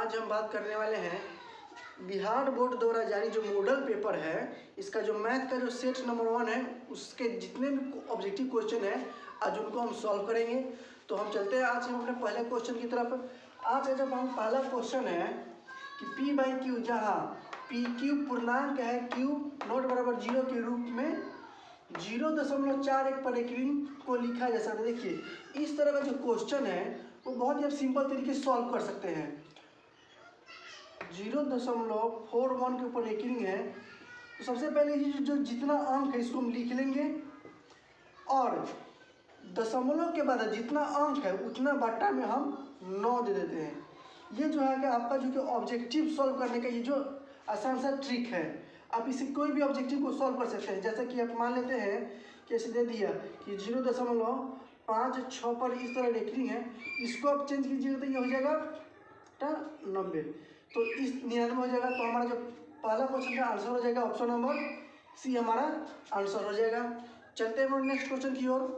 आज हम बात करने वाले हैं बिहार बोर्ड द्वारा जारी जो मॉडल पेपर है, इसका जो मैथ का जो सेट नंबर 1 है, उसके जितने भी ऑब्जेक्टिव क्वेश्चन है आज उनको हम सॉल्व करेंगे। तो हम चलते हैं आज हम अपने पहले क्वेश्चन की तरफ। आज का जब हम पहला क्वेश्चन है कि P बाई क्यू, जहाँ पी क्यू पूर्णांक है, क्यू नॉट बराबर 0 के रूप में 0.41 पर एक रिंग को लिखा जा सकता है। देखिए इस तरह का जो क्वेश्चन है वो बहुत ही आप सिंपल तरीके से सॉल्व कर सकते हैं। 0.41 के ऊपर एक रिंग है, तो सबसे पहले ये जो जितना अंक है इसको हम लिख लेंगे और दशमलव के बाद जितना अंक है उतना बट्टा में हम 9 दे देते हैं। ये जो है कि आपका जो कि ऑब्जेक्टिव सॉल्व करने का ये जो आसान सा ट्रिक है, आप इसे कोई भी ऑब्जेक्टिव को सॉल्व कर सकते हैं। जैसे कि आप मान लेते हैं कि ऐसे दे दिया कि 0.56 पर इस तरह रेखनी है, इसको आप चेंज कीजिएगा तो ये हो जाएगा 90, तो इस 99 हो जाएगा। तो हमारा जो पहला क्वेश्चन का आंसर हो जाएगा ऑप्शन नंबर सी हमारा आंसर हो जाएगा। चलते हैं नेक्स्ट क्वेश्चन की ओर।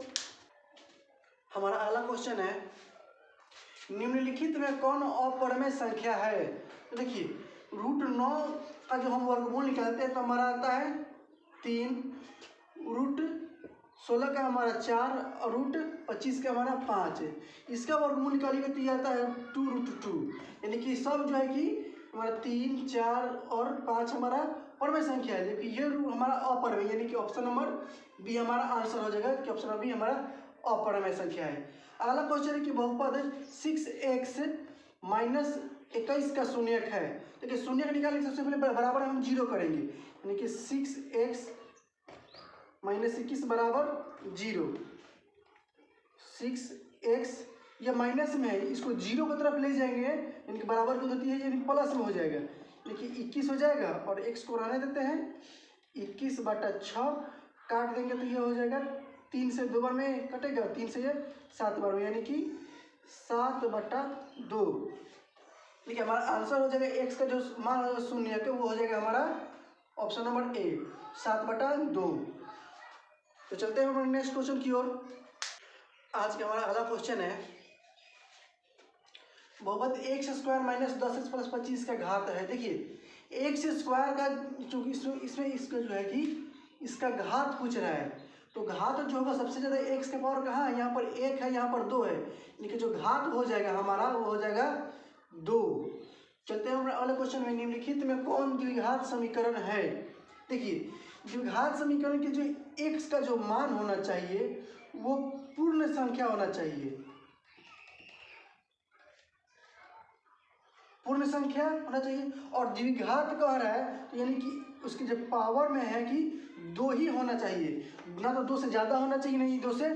हमारा अगला क्वेश्चन है निम्नलिखित में कौन अपरिमेय संख्या है। तो देखिए √9 का जो हम वर्गमूल निकालते हैं तो हमारा आता है 3, √16 का हमारा 4 और √25 का हमारा 5 है। इसका वर्गमूल निकालिएगा तो ये आता है 2√2, यानी कि सब जो है कि हमारा 3, 4 और 5 हमारा परमेय संख्या है, जबकि ये हमारा अपरिमेय, यानी कि ऑप्शन नंबर बी हमारा आंसर हो जाएगा कि ऑप्शन नंबर बी हमारा अपरिमेय संख्या है। अगला क्वेश्चन है कि बहुपद 6x - 21 का शून्यक है। देखिए शून्यक निकालने के सबसे पहले बराबर हम 0 करेंगे, यानी कि 6x - 21 बराबर 0। 6x या माइनस में है, इसको 0 की तरफ ले जाएंगे, यानी कि बराबर की होती है, यानी प्लस में हो जाएगा, यानी कि 21 हो जाएगा और x को रहने देते हैं। 21/6 काट देंगे तो ये हो जाएगा 3 से 2 बार में कटेगा, 3 से ये 7 बार में, यानी कि 7/2। देखिए हमारा आंसर हो जाएगा x का जो मान शून्य है वो हो जाएगा हमारा ऑप्शन नंबर ए 7/2। तो चलते हैं हमारे नेक्स्ट क्वेश्चन की ओर। आज का हमारा अगला क्वेश्चन है बहुपद x² - 10x + 25 का घात है। देखिए x² का चूंकि इसमें इसका जो है कि इसका घात पूछ रहा है, तो घात जो होगा सबसे ज़्यादा x का पावर कहाँ है, यहाँ पर 1 है, यहाँ पर 2 है, लेकिन जो घात हो जाएगा हमारा वो हो जाएगा 2। चलते हैं हमारे अगले क्वेश्चन में निम्नलिखित में कौन द्विघात समीकरण है। देखिए द्विघात समीकरण के जो x का जो मान होना चाहिए वो पूर्ण संख्या होना चाहिए, पूर्ण संख्या होना चाहिए। और द्विघात कह रहा है तो यानी कि उसकी जब पावर में है कि 2 ही होना चाहिए, ना तो 2 से ज़्यादा होना चाहिए, नहीं 2 से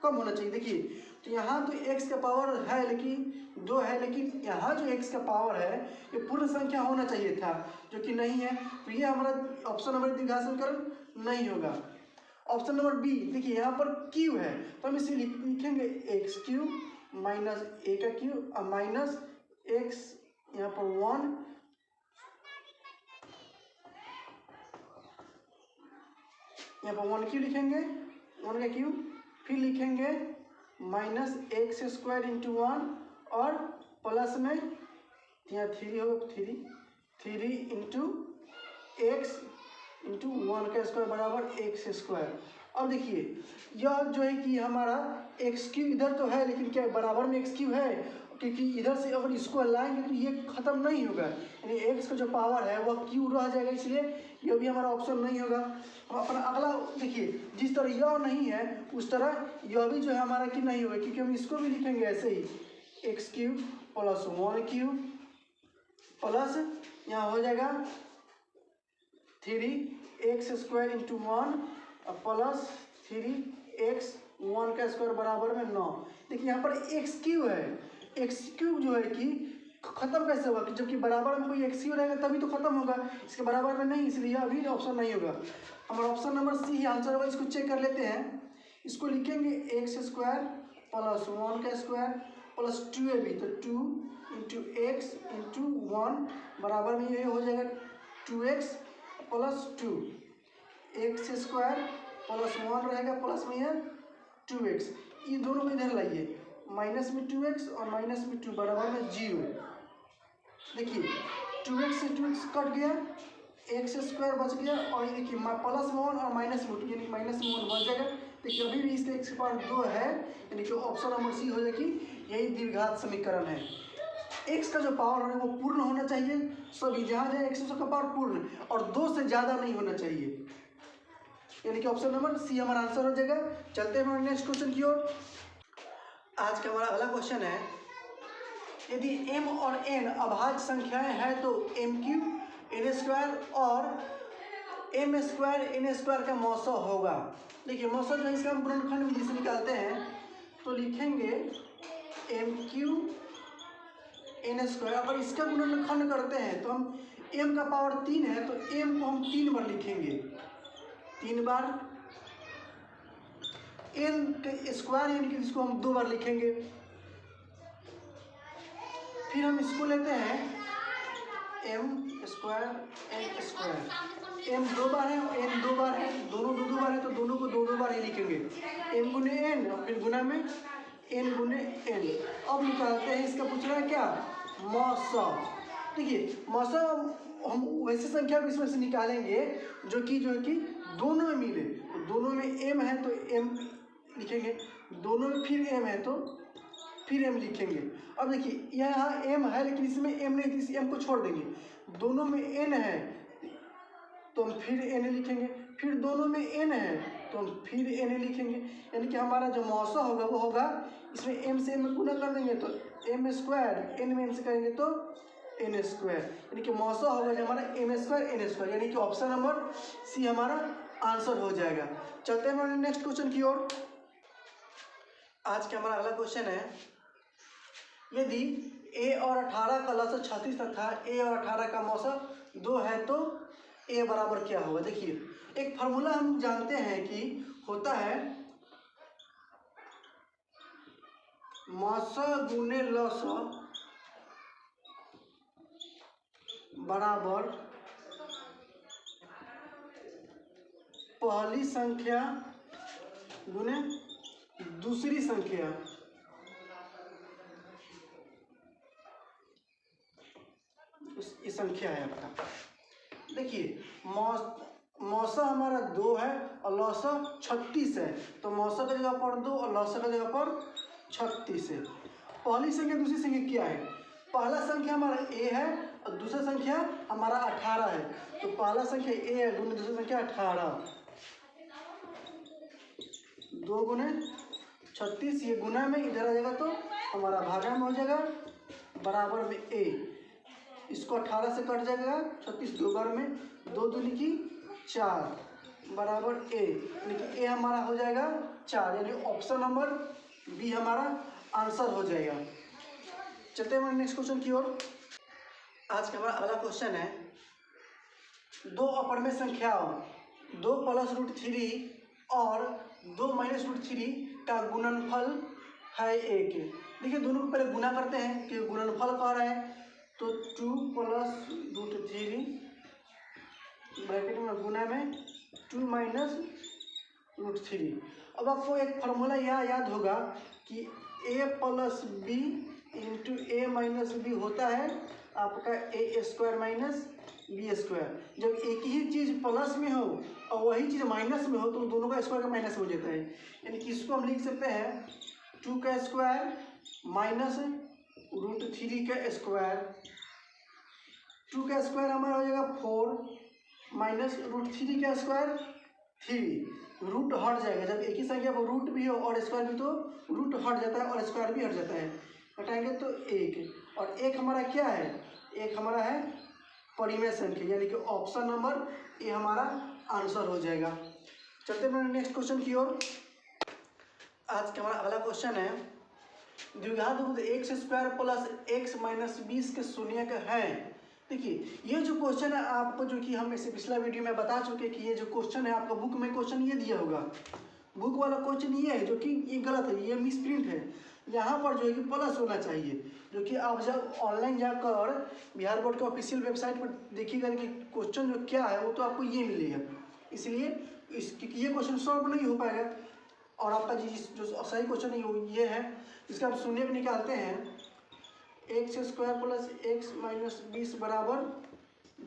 कम होना चाहिए। देखिए तो यहाँ तो x का पावर है लेकिन 2 है, लेकिन यहाँ जो x का पावर है ये पूर्ण संख्या होना चाहिए था, जो कि नहीं है, तो ये हमारा ऑप्शन नंबर द्विघात समीकरण नहीं होगा। ऑप्शन नंबर बी, देखिए यहाँ पर q है तो हम इसे लिखेंगे x³ - a³ माइनस x यहाँ पर 1, यहाँ पर 1 क्यू लिखेंगे, 1 का क्यू, फिर लिखेंगे -x² × 1 और प्लस में यहाँ 3 होगा, 3 x × 1 का स्क्वायर बराबर x²। अब देखिए यह जो है कि हमारा x³ इधर तो है लेकिन क्या बराबर में x³ है, क्योंकि इधर से अगर इसको लाएंगे तो ये खत्म नहीं होगा, यानी x का जो पावर है वह q रह जाएगा, इसलिए यह भी हमारा ऑप्शन नहीं होगा। हम अपना अगला देखिए जिस तरह यह नहीं है उस तरह यह भी जो है हमारा कि नहीं होगा, क्योंकि हम इसको भी लिखेंगे ऐसे ही x³ + 1 प्लस यहाँ हो जाएगा 3x² × 1 प्लस 3x 1 का स्क्वायर बराबर में 9। देखिए यहाँ पर x³ है, x³ जो है कि खत्म कैसे होगा, जबकि बराबर में कोई x³ रहेगा तभी तो खत्म होगा, इसके बराबर में नहीं, इसलिए अभी ऑप्शन नहीं होगा। हमारा ऑप्शन नंबर सी ही आंसर होगा। इसको चेक कर लेते हैं, इसको लिखेंगे x² + 1 का स्क्वायर प्लस 2ab, तो 2 × x × 1 बराबर में ये हो जाएगा 2x + 2, x² + 1 रहेगा प्लस में यह 2x, ये दोनों को इधर लाइए, माइनस में 2x और माइनस में 2 बराबर में 0। देखिए 2x से 2x कट गया, एक्स स्क्वायर बच गया, और ये देखिए प्लस में 1 और माइनस में 2 यानी माइनस में 1 बच जाएगा। देखिए अभी भी इसका x की पावर 2 है, यानी कि ऑप्शन नंबर सी हो जाएगी, यही द्विघात समीकरण है। x का जो पावर है वो पूर्ण होना चाहिए, सभी जहाँ जहाँ x का पावर पूर्ण, और 2 से ज़्यादा नहीं होना चाहिए, यानी कि ऑप्शन नंबर सी हमारा आंसर हो जाएगा। चलते हैं हमारे नेक्स्ट क्वेश्चन की ओर। आज का हमारा अगला क्वेश्चन है, यदि m और n अभाज्य संख्याएं हैं तो m क्यूब n स्क्वायर और m स्क्वायर n स्क्वायर का मौसा होगा। देखिए मौसा जो है इसका हम गुणनखंड विधि से निकालते हैं, तो लिखेंगे m क्यूब n स्क्वायर। अगर इसका गुणनखंड करते हैं तो हम m का पावर 3 है, तो m को हम 3 बार लिखेंगे, 3 बार, n के स्क्वायर यानी कि इसको हम 2 बार लिखेंगे। फिर हम इसको लेते हैं m square n square, m 2 बार है और n 2 बार है, दोनों 2 बार है तो दोनों को 2 बार ही लिखेंगे, m गुने n और फिर गुना में n गुने n। अब निकालते हैं, इसका पूछ रहा है क्या, मौसा। देखिए मौसा हम वैसी संख्या को इसमें से निकालेंगे जो है कि दोनों में मिले, तो दोनों में m है तो m लिखेंगे, दोनों में फिर m है तो फिर m लिखेंगे। अब देखिए यहाँ m है लेकिन इसमें m नहीं, इस m को छोड़ देंगे, दोनों में n है तो हम फिर n लिखेंगे, फिर दोनों में n है तो हम फिर n लिखेंगे, यानी कि हमारा जो मौसा होगा वो होगा, इसमें m से m गुना कर देंगे तो m स्क्वायर, n में m से करेंगे तो n स्क्वायर, यानी कि मौसा होगा जो हमारा m स्क्वायर n स्क्वायर, यानी कि ऑप्शन नंबर सी हमारा आंसर हो जाएगा। चलते हैं हमारे नेक्स्ट क्वेश्चन की ओर। आज का हमारा अगला क्वेश्चन है, यदि a और 18 का लसा 36 तथा a और 18 का मौसा 2 है तो a बराबर क्या होगा। देखिए एक फार्मूला हम जानते हैं कि होता है मौसा गुने लसा बराबर पहली संख्या गुने दूसरी संख्या। ये संख्या है आपका। देखिए मौसा हमारा 2 है और लौसा 36 है, तो मौसा का जगह पर 2 और लौसा का जगह पर 36 है। पहली संख्या दूसरी संख्या क्या है, पहला संख्या हमारा a है और दूसरा संख्या हमारा 18 है, तो पहला संख्या a है गुने दूसरी संख्या 18, 2 गुने 36, ये गुना में इधर आ जाएगा तो हमारा भागा में हो जाएगा, बराबर में a, इसको 18 से कट जाएगा 36 2 बार में, 2 दूनी की 4 बराबर a, यानी कि a हमारा हो जाएगा 4, यानी ऑप्शन नंबर बी हमारा आंसर हो जाएगा। चलते हैं हमारे नेक्स्ट क्वेश्चन की ओर। आज का हमारा अगला क्वेश्चन है, 2 अपरमेय संख्याओं 2 + √3 और 2 - √3 का गुणनफल है 1। देखिए दोनों को पहले गुना करते हैं कि गुणनफल कह रहा है, तो 2 + √3 ब्रैकेट में गुना में 2 - √3। अब आपको एक फार्मूला याद होगा कि a + b × a - b होता है आपका a² - b²। जब एक ही चीज़ प्लस में हो और वही चीज़ माइनस में हो तो दोनों का स्क्वायर का माइनस हो जाता है, यानी कि इसको हम लिख सकते हैं 2 का स्क्वायर माइनस √3 का स्क्वायर। 2 का स्क्वायर हमारा हो जाएगा 4 माइनस √3 का स्क्वायर 3, रूट हट जाएगा, जब एक ही संख्या पर रूट भी हो और स्क्वायर भी तो रूट हट जाता है और स्क्वायर भी हट जाता है, हटाएंगे तो 1, और 1 हमारा क्या है, 1 हमारा है परिमेय संख्या, यानी कि ऑप्शन नंबर ए हमारा आंसर हो जाएगा। चलते हैं नेक्स्ट क्वेश्चन की ओर। आज का हमारा अगला क्वेश्चन है, द्विघात x² + x - 20 के शून्यक है। देखिए ये जो क्वेश्चन है आपको, जो कि हम इसे पिछला वीडियो में बता चुके कि ये जो क्वेश्चन है आपका बुक में क्वेश्चन ये दिया होगा, बुक वाला क्वेश्चन ये है जो कि ये गलत है, ये मिस प्रिंट है, यहाँ पर जो है कि प्लस होना चाहिए, जो कि आप जब ऑनलाइन जाकर बिहार बोर्ड के ऑफिशियल वेबसाइट पर देखिएगा कि क्वेश्चन जो क्या है वो तो आपको ये मिलेगा, इसलिए ये क्वेश्चन सॉल्व नहीं हो पाएगा। और आपका जो सही क्वेश्चन है ये है, इसका आप शून्य निकालते हैं x square plus x minus 20 बराबर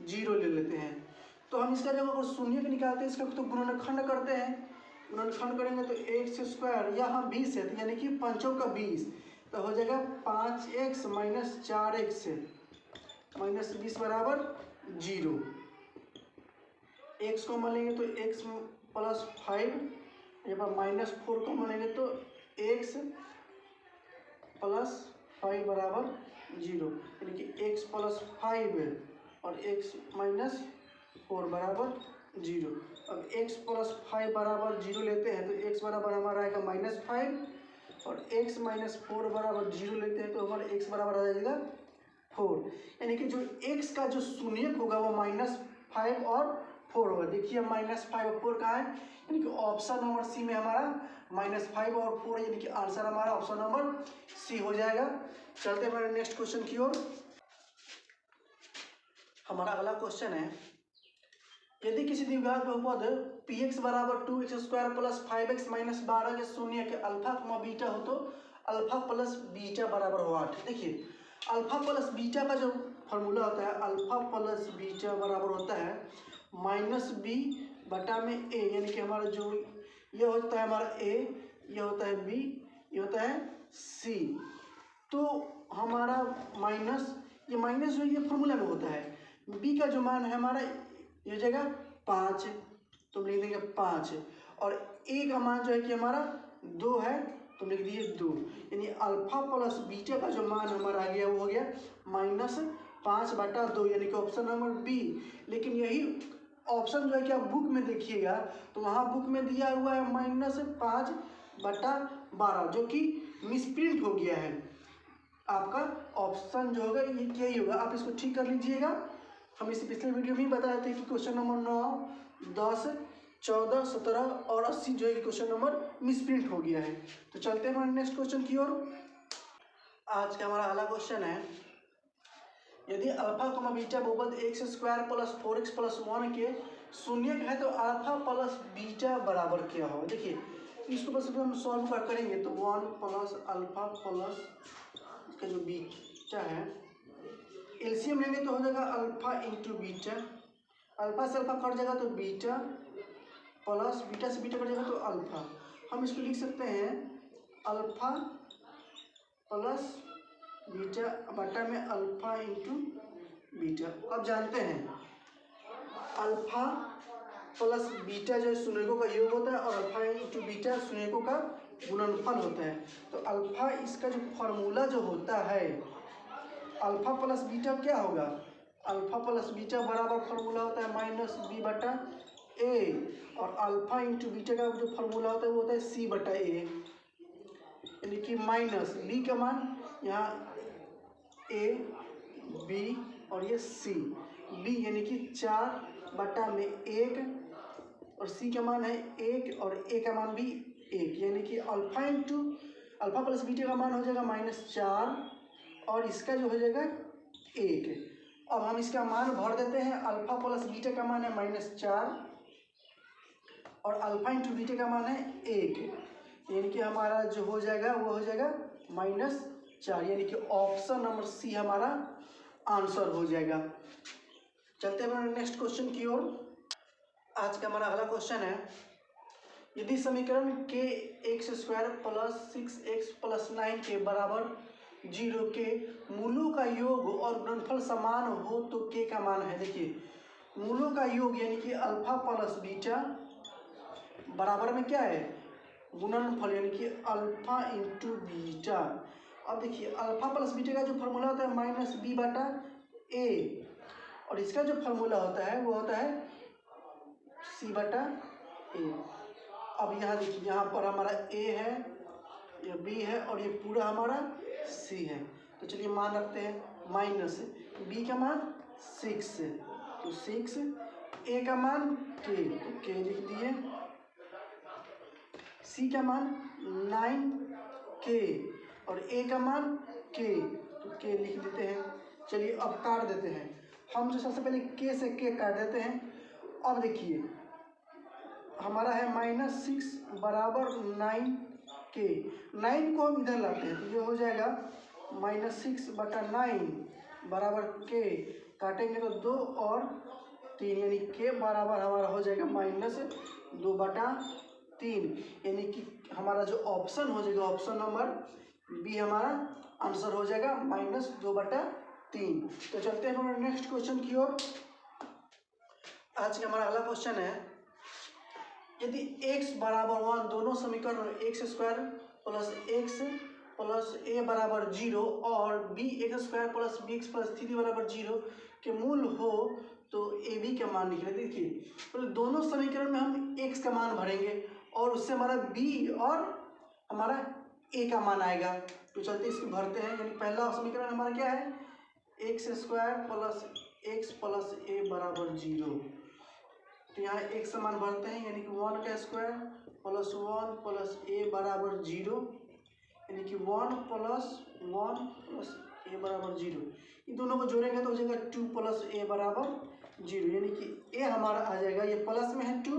0 ले लेते हैं। तो हम इसका जब अगर शून्य का निकालते हैं इसका तो गुणनखंड करते हैं, गुणनखंड करेंगे तो एक्स स्क्वायर यहाँ 20 है तो यानी कि पंचों का 20 तो हो जाएगा 5x माइनस 4x माइनस 20 बराबर 0। x को मान लेंगे तो x प्लस 5, यहाँ पर माइनस 4 को मान लेंगे तो x प्लस 5 बराबर 0, यानी कि x प्लस 5 और x माइनस 4 बराबर 0। अब x प्लस 5 बराबर 0 लेते हैं तो x बराबर हमारा आएगा -5 और x माइनस 4 बराबर 0 लेते हैं तो हमारा x बराबर आ जाएगा 4, यानी कि जो x का जो शून्यक होगा वो -5 और 4 होगा। देखिए -5 और 4 कहाँ है, यानी कि ऑप्शन नंबर सी में हमारा -5 और 4, यानी कि आंसर हमारा ऑप्शन नंबर सी हो जाएगा। चलते हैं हमारे नेक्स्ट क्वेश्चन की ओर। हमारा अगला क्वेश्चन है, यदि किसी द्विघात बहुपद px बराबर 2x square plus 5x minus 12 के शून्य के अल्फा कमा बीटा हो तो अल्फा प्लस बीटा बराबर हो 8। देखिए अल्फा प्लस बीटा का जो फॉर्मूला होता है, अल्फा प्लस बीटा बराबर होता है -b बटा में a, यानी कि हमारा जो ये होता है हमारा a, ये होता है b, ये होता है c। तो हमारा ये माइनस जो ये फॉर्मूला में होता है, b का जो मान है हमारा ये हो जाएगा 5, तो लिख देंगे 5 और a का मान जो है कि हमारा 2 है तो लिख दिए 2, यानी अल्फा प्लस बीटा का जो मान हमारा आ गया वो हो गया -5 बटा 2, यानी कि ऑप्शन नंबर बी। लेकिन यही ऑप्शन जो है कि आप बुक में देखिएगा तो वहाँ बुक में दिया हुआ है -5 बटा 12 जो कि मिसप्रिंट हो गया है। आपका ऑप्शन जो होगा ये क्या ही होगा, आप इसको ठीक कर लीजिएगा। हम इस पिछले वीडियो में ही बताए थे कि क्वेश्चन नंबर 9, 10, 14, 17 और 80 जो है कि क्वेश्चन नंबर मिसप्रिंट हो गया है। तो चलते हैं हमारे नेक्स्ट क्वेश्चन की ओर। आज का हमारा अगला क्वेश्चन है, यदि अल्फा कमा बीटा बहुपद x square plus 4x plus 1 के शून्यक है तो अल्फा प्लस बीटा बराबर क्या होगा। देखिए इसको बस हम सॉल्व करेंगे तो 1 प्लस अल्फा प्लस इसका जो बीटा है एलसीएम लेंगे तो हो जाएगा अल्फा इंटू बीटा, अल्फा से अल्फा कट जाएगा तो बीटा प्लस बीटा से बीटा कट जाएगा तो अल्फा। हम इसको लिख सकते हैं अल्फा प्लस बीटा बटा में अल्फा इंटू बीटा। अब जानते हैं अल्फा प्लस बीटा जो शून्यकों का योग होता है और अल्फा इंटू बीटा शून्यकों का गुणनफल होता है। तो अल्फा इसका जो फॉर्मूला जो होता है अल्फा प्लस बीटा क्या होगा, अल्फा प्लस बीटा बराबर फॉर्मूला होता है -b बटा a और अल्फा इंटू बीटा का जो फॉर्मूला होता है वो होता है c बटा a, यानी कि माइनस b का मान यहाँ a b और ये c, b यानी कि 4 बटा में 1 और c का मान है 1 और a का मान भी 1, यानी कि alpha into alpha plus beta का मान हो जाएगा -4 और इसका जो हो जाएगा 1। अब हम इसका मान भर देते हैं, अल्फा प्लस बीटा का मान है -4 और अल्फा इंटू बीटा का मान है 1, यानी कि हमारा जो हो जाएगा वो हो जाएगा -4, यानी कि ऑप्शन नंबर सी हमारा आंसर हो जाएगा। चलते हैं हमारे नेक्स्ट क्वेश्चन की ओर। आज का हमारा अगला क्वेश्चन है, यदि समीकरण के x square plus 6x plus 9 के बराबर 0 के मूलों का योग और गुणनफल समान हो तो के का मान है। देखिए मूलों का योग यानी कि अल्फा प्लस बीटा बराबर में क्या है गुणनफल, यानी कि अल्फा इंटू बीटा। अब देखिए अल्फा प्लस बीटा का जो फॉर्मूला होता है -b बटा a और इसका जो फॉर्मूला होता है वो होता है c बटा a। अब यहाँ देखिए यहाँ पर हमारा a है, ये b है और ये पूरा हमारा c है। तो चलिए मान रखते हैं -b का मान 6 तो 6, a का मान k तो k लिख दिए, c का मान 9k और a का मान k तो k लिख देते हैं। चलिए अब काट देते हैं, हम जो सबसे पहले k से k काट देते हैं। अब देखिए हमारा है -6 बराबर 9k, 9 को हम इधर लाते हैं तो ये हो जाएगा -6/9 बराबर के, काटेंगे तो 2 और 3, यानी के बराबर हमारा हो जाएगा -2/3, यानी कि हमारा जो ऑप्शन हो जाएगा ऑप्शन नंबर बी हमारा आंसर हो जाएगा -2/3। तो चलते हैं हमारे नेक्स्ट क्वेश्चन की ओर। आज का हमारा अगला क्वेश्चन है, यदि x बराबर 1 दोनों समीकरण x² plus x plus a बराबर 0 और bx² प्लस bx प्लस 3 बराबर 0 के मूल हो तो ए बी का मान निकले। देखिए तो दोनों समीकरण में हम x का मान भरेंगे और उससे हमारा b और हमारा a का मान आएगा। तो चलते इसको भरते हैं। यानी पहला समीकरण हमारा क्या है, x² plus x plus a बराबर 0। तो यहाँ x का मान भरते हैं, यानी कि 1 का स्क्वायर प्लस 1 प्लस a बराबर 0, यानी कि 1 प्लस 1 प्लस a बराबर 0। इन दोनों को जोड़ेंगे तो हो जाएगा 2 प्लस a बराबर 0, यानी कि a हमारा आ जाएगा, ये प्लस में है 2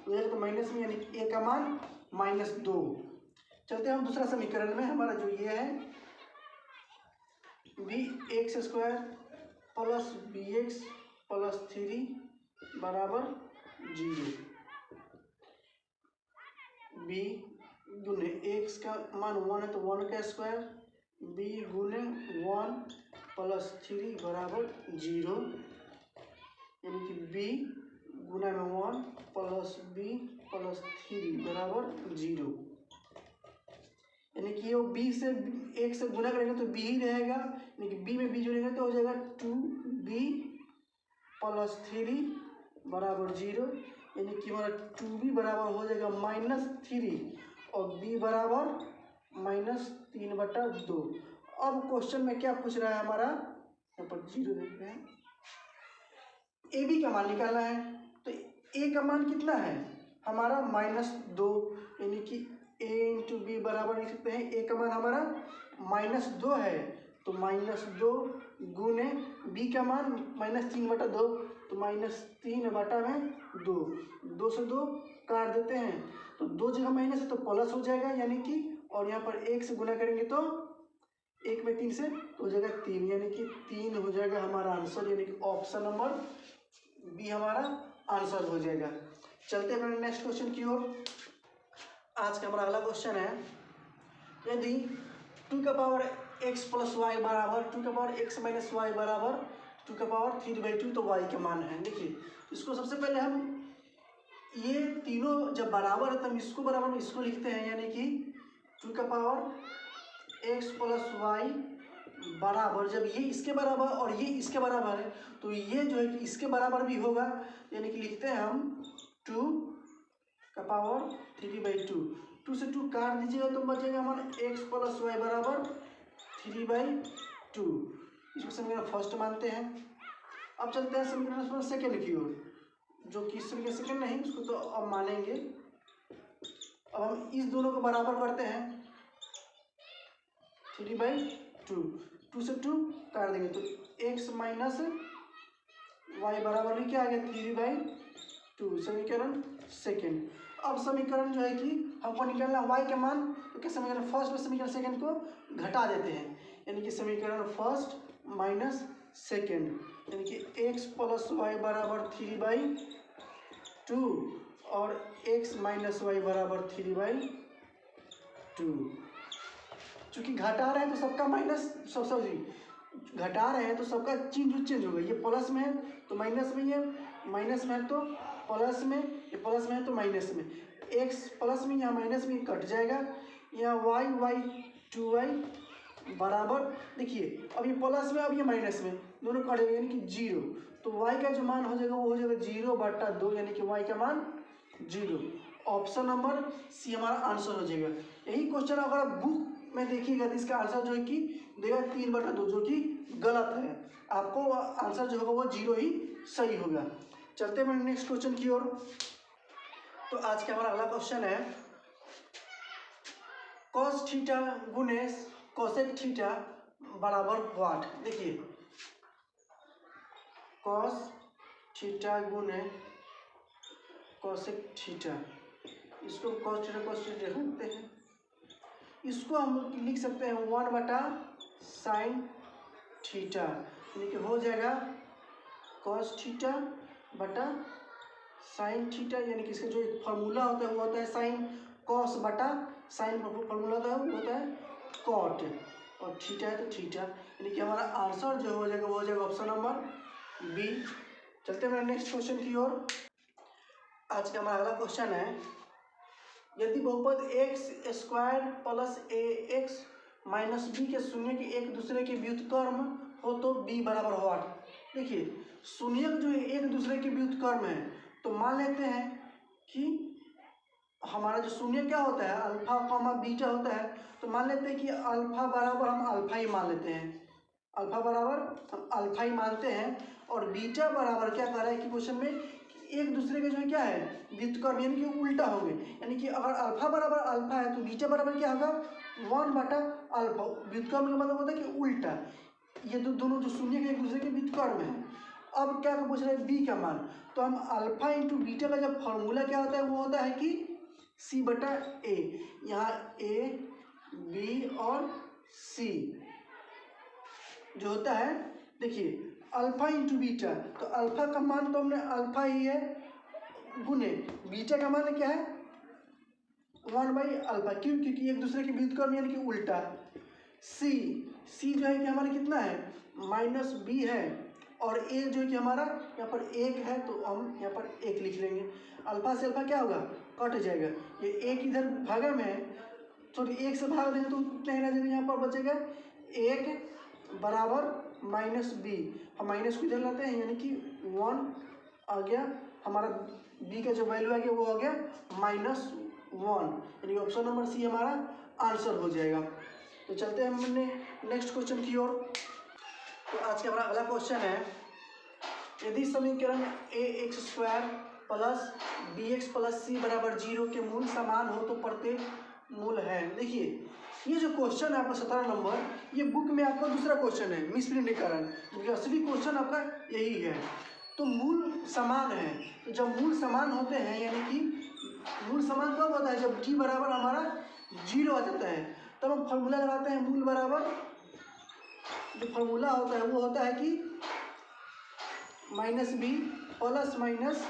हो जाएगा तो माइनस में, यानी कि a का मान -2। चलते हैं हम दूसरा समीकरण में। हमारा जो ये है bx² प्लस bx प्लस 3 बराबर 0, b गुने x का मान 1 है तो 1 का स्क्वायर, b गुने 1 प्लस 3 बराबर 0, यानी कि b गुना में 1 प्लस b प्लस 3 बराबर 0, यानी कि वो b से 1 से गुना करेंगे तो b ही रहेगा, यानी कि b में b जोड़ेंगे तो हो जाएगा 2b प्लस 3 बराबर 0, यानी कि हमारा 2b बराबर हो जाएगा -3 और b बराबर -3/2। अब क्वेश्चन में क्या पूछ रहा है हमारा, यहाँ पर 0 देख रहे हैं, ए बी का मान निकालना है। तो ए का मान कितना है हमारा -2, यानी कि a इंटू बी बराबर लिख सकते हैं, ए का मान हमारा -2 है तो -2 गुने बी का मान -3/2 तो -3/2, 2 से 2 काट देते हैं तो 2 जगह माइनस है तो प्लस हो जाएगा, यानी कि और यहाँ पर 1 से गुना करेंगे तो 1 में 3 से तो हो जाएगा 3, यानी कि 3 हो जाएगा हमारा आंसर, यानी कि ऑप्शन नंबर बी हमारा आंसर हो जाएगा। चलते हैं हमारे नेक्स्ट क्वेश्चन की ओर। आज का हमारा अगला क्वेश्चन है, यदि 2 का पावर x प्लस वाई बराबर 2 का पावर x माइनस वाई बराबर 2 का पावर 3/2 तो y का मान है। देखिए इसको सबसे पहले हम ये तीनों जब बराबर है तब इसको बराबर में इसको लिखते हैं, यानी कि 2 का पावर x प्लस वाई बराबर, जब ये इसके बराबर और ये इसके बराबर है तो ये जो है कि इसके बराबर भी होगा, यानी कि लिखते हैं हम 2 का पावर 3/2, 2 से 2 काट दीजिएगा तो बचेगा हमारा x प्लस वाई बराबर 3/2। इसको समीकरण फर्स्ट मानते हैं। अब चलते हैं समीकरण सेकेंड की ओर, जो कि समीकरण सेकेंड नहीं उसको तो अब मानेंगे। अब हम इस दोनों को बराबर करते हैं 3/2, 2 से 2 काट देंगे तो x माइनस वाई बराबर क्या आ गया 3/2, समीकरण सेकेंड। अब समीकरण जो है कि हमको निकालना y का मान, तो क्या समीकरण फर्स्ट में समीकरण सेकेंड को घटा देते हैं, यानी कि समीकरण फर्स्ट माइनस सेकेंड, यानी कि x प्लस वाई बराबर 3/2 और x माइनस वाई बराबर 3/2। चूँकि घटा रहे हैं तो सबका माइनस घटा रहे हैं तो सबका चिन्ह चेंज होगा, ये प्लस में है तो माइनस में, ये माइनस में है तो प्लस में, ये प्लस में है तो माइनस में, x प्लस में यहाँ माइनस में कट जाएगा, यहाँ y 2y बराबर, देखिए अब ये प्लस में अब ये माइनस में दोनों कट जाएगा, यानी कि 0, तो y का जो मान हो जाएगा वो हो जाएगा 0/2, यानी कि y का मान 0। ऑप्शन नंबर सी हमारा आंसर हो जाएगा। यही क्वेश्चन अगर आप बुक में देखिएगा तो इसका आंसर जो है कि देगा 3/2, जो कि गलत है, आपको आंसर जो होगा वो 0 ही सही होगा। चलते हैं नेक्स्ट क्वेश्चन की ओर। तो आज का हमारा अगला क्वेश्चन है, cos थीटा गुने कोसेक थीटा बराबर व्हाट। देखिए cos थीटा गुने कोसेक थीटा, इसको cos थीटा रखते हैं, इसको हम लिख सकते हैं 1/√2 साइन थीटा, यानी कि हो जाएगा कॉस थीटा बटा साइन थीटा, यानी कि इसका जो एक फार्मूला होता है वो होता है साइन कॉस बटा साइन, फार्मूला होता है वो होता है कॉट, और थीटा है तो थीटा, यानी कि हमारा आंसर जो हो जाएगा वो हो जाएगा ऑप्शन नंबर बी। चलते हैं नेक्स्ट क्वेश्चन की ओर। आज का हमारा अगला क्वेश्चन है, यदि बहुपद एक्स स्क्वायर प्लस ए एक्स माइनस बी के शून्य के एक दूसरे के व्युत्क्रम हो तो बी बराबर हो 8। देखिए शून्य जो एक दूसरे के व्युत्क्रम है, तो मान लेते हैं कि हमारा जो शून्य क्या होता है अल्फा कॉमा बीटा होता है, तो मान लेते हैं कि अल्फा बराबर हम अल्फा ही मान लेते हैं, अल्फा बराबर हम अल्फा ही मानते हैं, और बीटा बराबर क्या कर रहा है कि क्वेश्चन में एक दूसरे के जो है क्या है व्युत्क्रम, यानी कि उल्टा हो गए, यानी कि अगर अल्फा बराबर अल्फा है तो बीटा बराबर क्या होगा 1 बटा अल्फा, व्युत्क्रम का मतलब होता है कि उल्टा, ये दोनों जो शून्य के एक दूसरे के व्युत्क्रम है। अब क्या पूछ रहे हैं बी का मान, तो हम अल्फा इंटू बीटा का जब फॉर्मूला क्या होता है वो होता है कि सी बटा ए, यहाँ ए बी और सी जो होता है, देखिए अल्फा इंटू बीटा, तो अल्फा का मान तो हमने अल्फा ही है गुने बीटा का मान क्या है 1 बाई अल्फा, क्यों, क्योंकि एक दूसरे के व्युत्क्रम यानी कि उल्टा। सी जो है कि हमारा कितना है माइनस बी है, और ए जो है कि हमारा यहाँ पर 1 है, तो हम यहाँ पर 1 लिख लेंगे, अल्फा से अल्फा क्या होगा कट जाएगा, ये एक इधर भागा में है, सॉरी 1 से भाग देंगे तो कितना ही रह जाएगा, यहाँ पर बचेगा 1 बराबर माइनस बी, हम माइनस को इधर लाते हैं यानी कि 1 आ गया, हमारा बी का जो वैल्यू आ गया वो आ गया -1, यानी ऑप्शन नंबर सी हमारा आंसर हो जाएगा। तो चलते हैं हमने नेक्स्ट क्वेश्चन की ओर। तो आज का हमारा अगला क्वेश्चन है, यदि समीकरण a x square plus b x plus c बराबर 0 के मूल समान हो तो प्रत्येक मूल है। देखिए ये जो क्वेश्चन है आपका 17 नंबर, ये बुक में आपका दूसरा क्वेश्चन है मिसप्रिंट के कारण, क्योंकि असली क्वेश्चन आपका यही है। तो मूल समान है, तो जब मूल समान होते हैं यानी कि मूल समान कब होता है जब t बराबर हमारा 0 आ जाता है, तब हम फॉर्मूला लगाते हैं मूल बराबर, जो फॉर्मूला होता है वो होता है कि minus b plus minus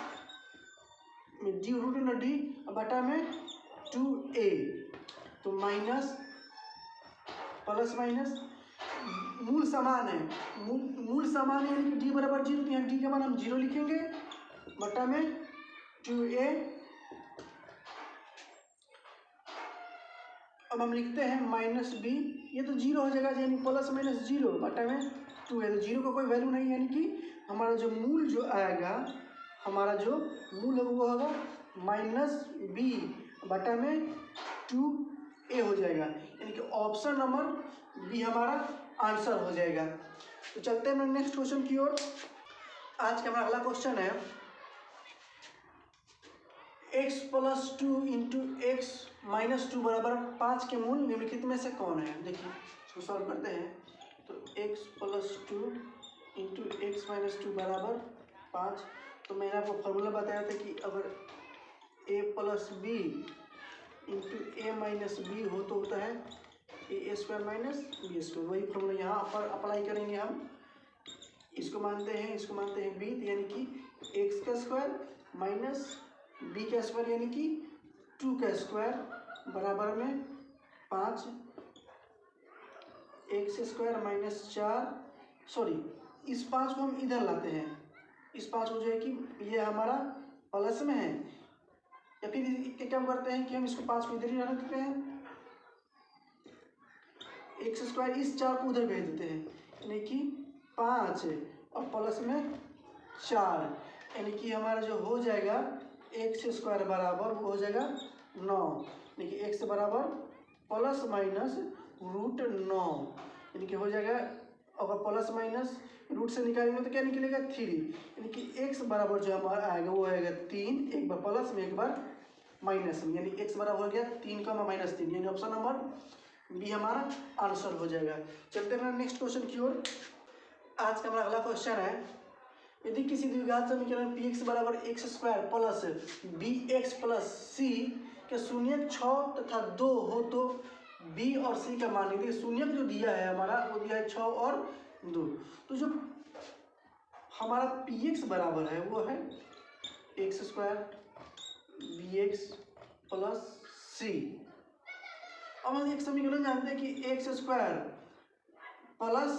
d root में डी बटा में 2a, तो माइनस प्लस माइनस मूल समान है, मूल समान है यानी कि डी बराबर 0, तो यहाँ डी का मान हम 0 लिखेंगे बटा में 2a। अब हम लिखते हैं माइनस बी, ये तो 0 हो जाएगा यानी प्लस माइनस 0 बटा में 2 है, तो 0 का कोई वैल्यू नहीं, यानी कि हमारा जो मूल जो आएगा, हमारा जो मूल है वो होगा माइनस बी बटा में 2a हो जाएगा, यानी कि ऑप्शन नंबर बी हमारा आंसर हो जाएगा। तो चलते हैं नेक्स्ट क्वेश्चन की ओर। आज का हमारा अगला क्वेश्चन है, x plus 2 into x minus 2 बराबर 5 के मूल निम्नलिखित में से कौन है। देखिए इसको सॉल्व करते हैं, तो x plus 2 into x minus 2 बराबर 5, तो मैंने आपको फॉर्मूला बताया था कि अगर a plus b into a minus b हो तो होता है a square minus b square, वही फॉर्मूला यहाँ पर अप्लाई करेंगे हम। इसको मानते हैं बी, यानी कि एक्स का स्क्वायर माइनस बी का स्क्वायर यानी कि 2 का स्क्वायर बराबर में 5, एक्स स्क्वायर माइनस 4, सॉरी इस 5 को हम इधर लाते हैं, इस 5 को जो है कि ये हमारा प्लस में है, या फिर क्या करते हैं कि हम इसको 5 को इधर ही रख देते हैं, एक्स स्क्वायर इस 4 को उधर भेज देते हैं, यानी कि 5 और प्लस में 4, यानी कि हमारा जो हो जाएगा एक्स स्क्वायर बराबर वो हो जाएगा 9, यानी कि एक्स बराबर प्लस माइनस रूट 9, यानी कि हो जाएगा, अगर प्लस माइनस रूट से निकालेंगे तो क्या निकलेगा 3, यानी कि एक्स बराबर जो हमारा आएगा वो आएगा 3, एक बार प्लस में एक बार माइनस में, यानी एक्स बराबर हो गया 3 का माइनस 3, यानी ऑप्शन नंबर बी हमारा आंसर हो जाएगा। चलते हैं नेक्स्ट क्वेश्चन की ओर। आज का हमारा अगला क्वेश्चन है, यदि किसी द्विघात समीकरण पी एक्स बराबर x square plus b x plus c के शून्य 6 तथा 2 हो तो बी और सी का मान देखिए, शून्य जो दिया है हमारा वो दिया है 6 और 2। तो जो हमारा पी एक्स बराबर है वो है x square b x plus c. अब हम एक समीकरण जानते हैं कि एक्स स्क्वायर प्लस,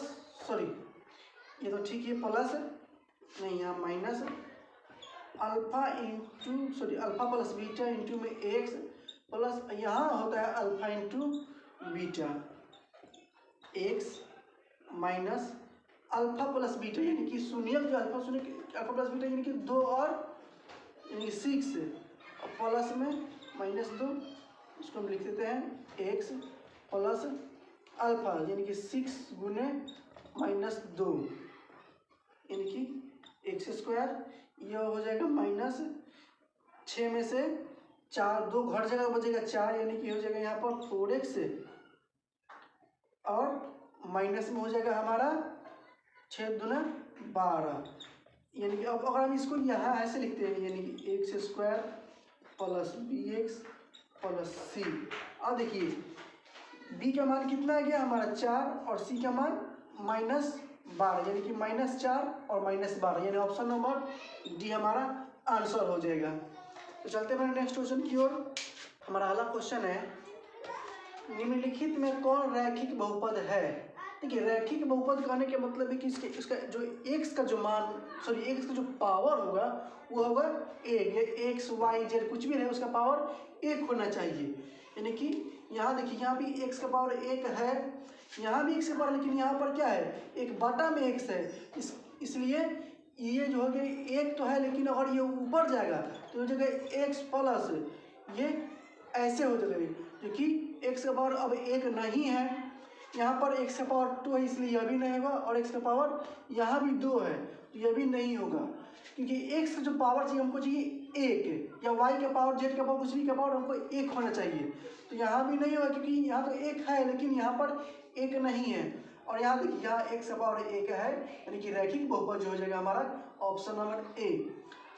सॉरी ये तो ठीक है प्लस नहीं, यहाँ minus alpha into, sorry alpha plus beta into में एक्स प्लस यहाँ होता है alpha into beta x minus alpha plus beta यानी कि शून्य जो अल्फा शून्य अल्फा प्लस बीटा यानी कि 2 और यानी कि 6 और प्लस में -2, इसको हम लिख देते हैं एक्स प्लस अल्फा यानी कि 6 गुने -2 यानी कि एक्स स्क्वायर, यह हो जाएगा -6 में से 4 2 घट जाएगा बचेगा 4 यानी कि हो जाएगा यहाँ पर 4x और माइनस में हो जाएगा हमारा 6 दूना 12 यानी कि अब अगर हम इसको यहाँ ऐसे लिखते हैं यानी कि x square plus b x plus c. अब देखिए बी का मान कितना आ गया हमारा 4 और सी का मान -12 यानी कि -4 और -12 यानी ऑप्शन नंबर डी हमारा आंसर हो जाएगा। तो चलते हैं नेक्स्ट क्वेश्चन की ओर। हमारा अगला क्वेश्चन है निम्नलिखित में कौन रैखिक बहुपद है। देखिए रैखिक बहुपद कहने के मतलब है कि इसका जो एक्स का जो मान, सॉरी एक्स का जो पावर होगा वो होगा एक, या एक्स वाई जेड कुछ भी रहे उसका पावर एक होना चाहिए। यानी कि यहाँ देखिए यहाँ भी एक्स का पावर एक है, यहाँ भी एक्स का पावर, लेकिन यहाँ पर क्या है एक बटा में एक्स है, इसलिए ये जो है एक तो है, लेकिन अगर ये ऊपर जाएगा तो हो जाएगा एक्स प्लस, ये ऐसे हो जाएगा क्योंकि एक्स का पावर अब एक नहीं है, यहाँ पर एक्स का पावर 2 है इसलिए यह भी नहीं होगा, और एक्स का पावर यहाँ भी 2 है तो यह भी नहीं होगा, क्योंकि एक्स का जो पावर चाहिए हमको चाहिए एक, या वाई का पावर जेड का पावर कुछ भी का पावर हमको एक होना चाहिए, तो यहाँ भी नहीं होगा क्योंकि यहाँ तो एक है लेकिन यहाँ पर एक नहीं है, और यहाँ देखिए यहाँ एक्स का पावर एक है यानी कि रैखिक बहुपद जो हो जाएगा हमारा ऑप्शन नंबर ए।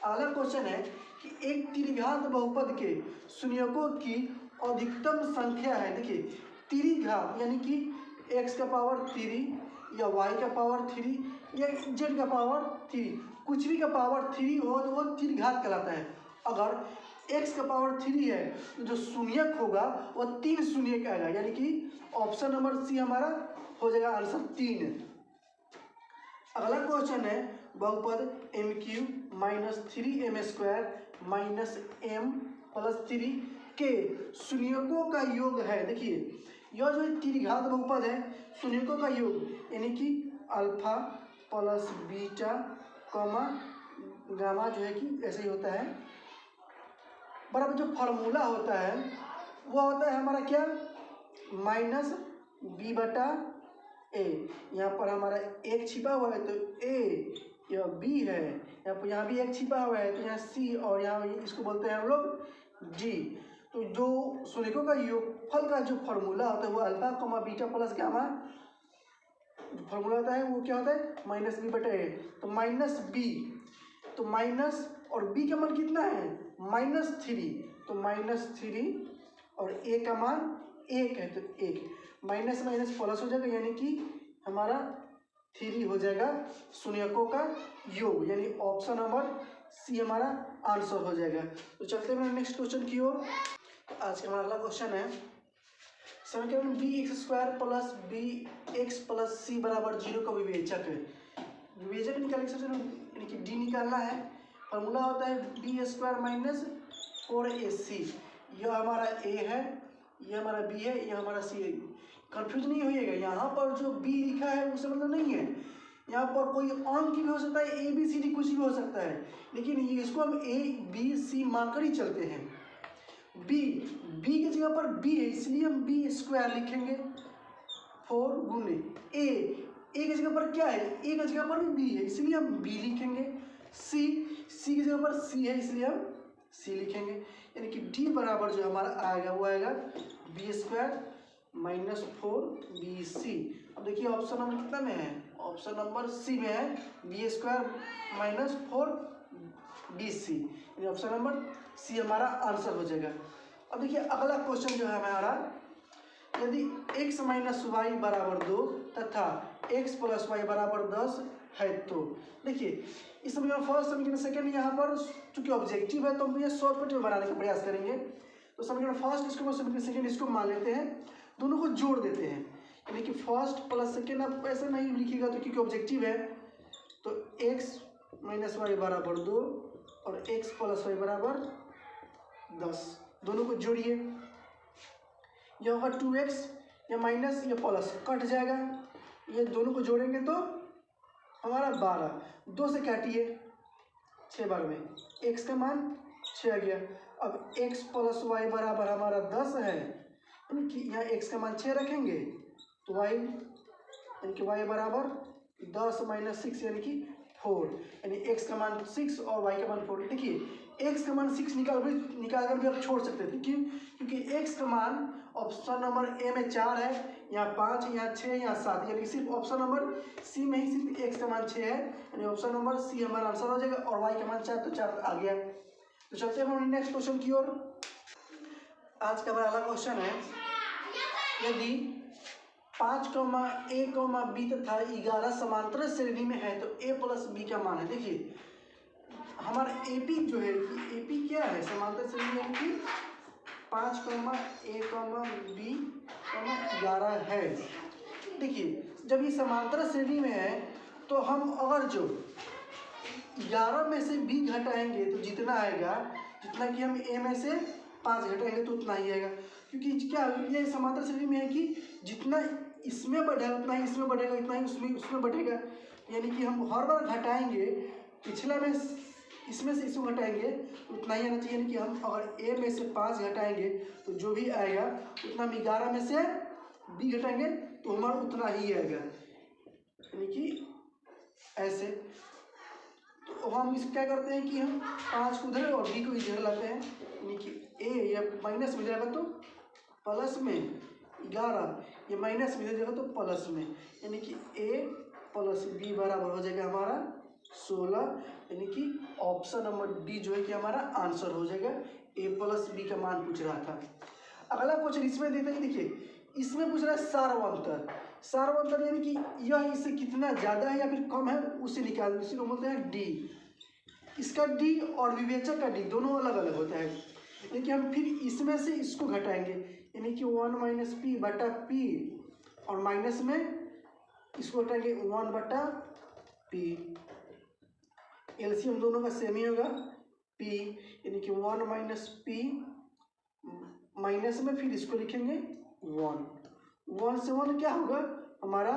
अगला क्वेश्चन है कि एक त्रिघात बहुपद के शून्यकों की अधिकतम संख्या है। देखिए त्रिघात यानी कि एक्स का पावर 3 या वाई का पावर 3 या जेड का पावर 3, कुछ भी का पावर 3 हो तो वो त्रिघात कहलाता है। अगर एक्स का पावर 3 है तो जो शून्यक होगा वो 3 शून्यक आएगा, यानी कि ऑप्शन नंबर सी हमारा हो जाएगा आंसर 3। अगला क्वेश्चन है बहुपद MQ -3m² -m + 3 के शून्यकों का योग है। देखिए यह जो त्रिघात बहुपद है शून्यकों का योग यानी कि alpha plus beta comma gamma जो है कि ऐसे ही होता है, बराबर जो फार्मूला होता है वो होता है हमारा क्या -b/a। यहाँ पर हमारा एक छिपा हुआ है तो a, यह b है, यहाँ भी एक छिपा हुआ है तो यहाँ c, और यहाँ इसको बोलते हैं हम लोग d। तो जो शून्यकों का योगफल का जो फार्मूला होता है वो alpha comma beta plus gamma जो फार्मूला होता है वो क्या होता है -b/a। तो -b तो माइनस और b का मान कितना है -3, तो -3 और a का मान 1 है तो 1, माइनस माइनस प्लस हो जाएगा यानी कि हमारा 3 हो जाएगा शून्यकों का योग, यानी ऑप्शन नंबर सी हमारा आंसर हो जाएगा। तो चलते हैं नेक्स्ट क्वेश्चन की ओर। आज का हमारा अगला क्वेश्चन है समीकरण bx² + bx + c = 0 का विवेचक है। विवेचक निकालने के यानी कि डी निकालना है। फॉर्मूला होता है b² - 4ac। यह हमारा a है, यह हमारा b है, यह हमारा c है। कंफ्यूज नहीं होइएगा, यहाँ पर जो b लिखा है उससे मतलब नहीं है, यहाँ पर कोई अंक भी हो सकता है, a b c d कुछ भी हो सकता है, लेकिन इसको हम a b c मानकर ही चलते हैं। b की जगह पर b है इसलिए हम b² लिखेंगे 4 गुने a की जगह पर क्या है, a की जगह पर भी b है इसलिए हम b लिखेंगे। c की जगह पर c है इसलिए हम c लिखेंगे, यानी कि d बराबर जो हमारा आएगा वो आएगा b² - 4bc। अब देखिए ऑप्शन नंबर कितना में है, ऑप्शन नंबर सी में है b² - 4bc, यानी ऑप्शन नंबर सी हमारा आंसर हो जाएगा। अब देखिए अगला क्वेश्चन जो है हमारा यदि x माइनस वाई बराबर 2 तथा x प्लस वाई बराबर 10 है तो देखिए इस समीकरण फर्स्ट समीकरण सेकंड यहाँ पर चूंकि ऑब्जेक्टिव है तो हम ये शॉर्टकट में बनाने का प्रयास करेंगे। तो समीकरण फर्स्ट इसको समीकरण सेकंड इसको मान लेते हैं, दोनों को जोड़ देते हैं, यानी कि फर्स्ट प्लस सेकंड। आप ऐसे नहीं लिखिएगा तो क्योंकि ऑब्जेक्टिव है, तो x माइनस वाई बराबर 2 और x प्लस वाई बराबर 10, दोनों को जोड़िए। यह होगा 2x, या माइनस या प्लस कट जाएगा, ये दोनों को जोड़ेंगे तो हमारा 12, 2 से काटिए 6 बार में x का मान 6 आ गया। अब x प्लस वाई बराबर हमारा 10 है, यानी कि यहाँ x का मान 6 रखेंगे तो y यानी कि y बराबर 10 माइनस 6 यानी कि 4, यानी x का मान 6 और y का मान 4। देखिए x का मान 6 निकाल कर भी आप छोड़ सकते थे, क्यों? क्योंकि x का मान ऑप्शन नंबर ए में 4 है, यहाँ 5, यहाँ 6, यहाँ 7, यानी सिर्फ ऑप्शन नंबर सी में ही सिर्फ x का मान 6 है, यानी ऑप्शन नंबर सी हमारा आंसर हो जाएगा। और y का मान 4 तो 4 आ गया। तो चलते हैं हम नेक्स्ट क्वेश्चन की ओर। आज का हमारा अगला क्वेश्चन है, यदि 5,a,b तथा 11 समांतर श्रेणी में है तो a प्लस b का मान है। देखिए हमारा AP जो है कि AP क्या है, समांतर श्रेणी यानी कि 5,a,b, 11 है। देखिए जब ये समांतर श्रेणी में है तो हम अगर जो 11 में से b घटाएंगे तो जितना आएगा, जितना कि हम a में से 5 घटाएंगे तो उतना ही आएगा, क्योंकि क्या ये समांतर श्रेणी में है कि जितना इसमें बढ़ेगा उतना ही इसमें बढ़ेगा, इतना ही उसमें बढ़ेगा, यानी कि हम हर बार घटाएंगे, पिछला में इसमें से इसको घटाएंगे उतना ही आना चाहिए। यानी कि हम अगर a में से 5 घटाएंगे तो जो भी आएगा उतना हम 11 में से b घटाएंगे तो हमारा उतना ही आएगा, यानी कि ऐसे। तो हम इस क्या करते हैं कि हम 5 को उधर और b को इधर लाते हैं, यानी कि a या माइनस में जाएगा तो प्लस में 11, ये माइनस में जाएगा तो प्लस में, यानी कि a प्लस b बराबर हो जाएगा हमारा 16, यानी कि ऑप्शन नंबर डी जो है कि हमारा आंसर हो जाएगा। a प्लस b का मान पूछ रहा था। अगला क्वेश्चन इसमें देते हैं, देखिए इसमें पूछ रहा है सार्वंतर। सार्वंतर यानी कि यह इससे कितना ज़्यादा है या फिर कम है उसे निकाल, इसी को बोलते हैं डी। इसका डी और विवेचक का डी दोनों अलग अलग होता है, लेकिन हम फिर इसमें से इसको घटाएंगे, यानी कि 1 माइनस पी बटा पी, और माइनस में इसको घटाएंगे 1 बटा पी। एलसीएम दोनों का सेम ही होगा पी, यानी कि 1 माइनस पी, माइनस में फिर इसको लिखेंगे 1, 1 से 1 क्या होगा हमारा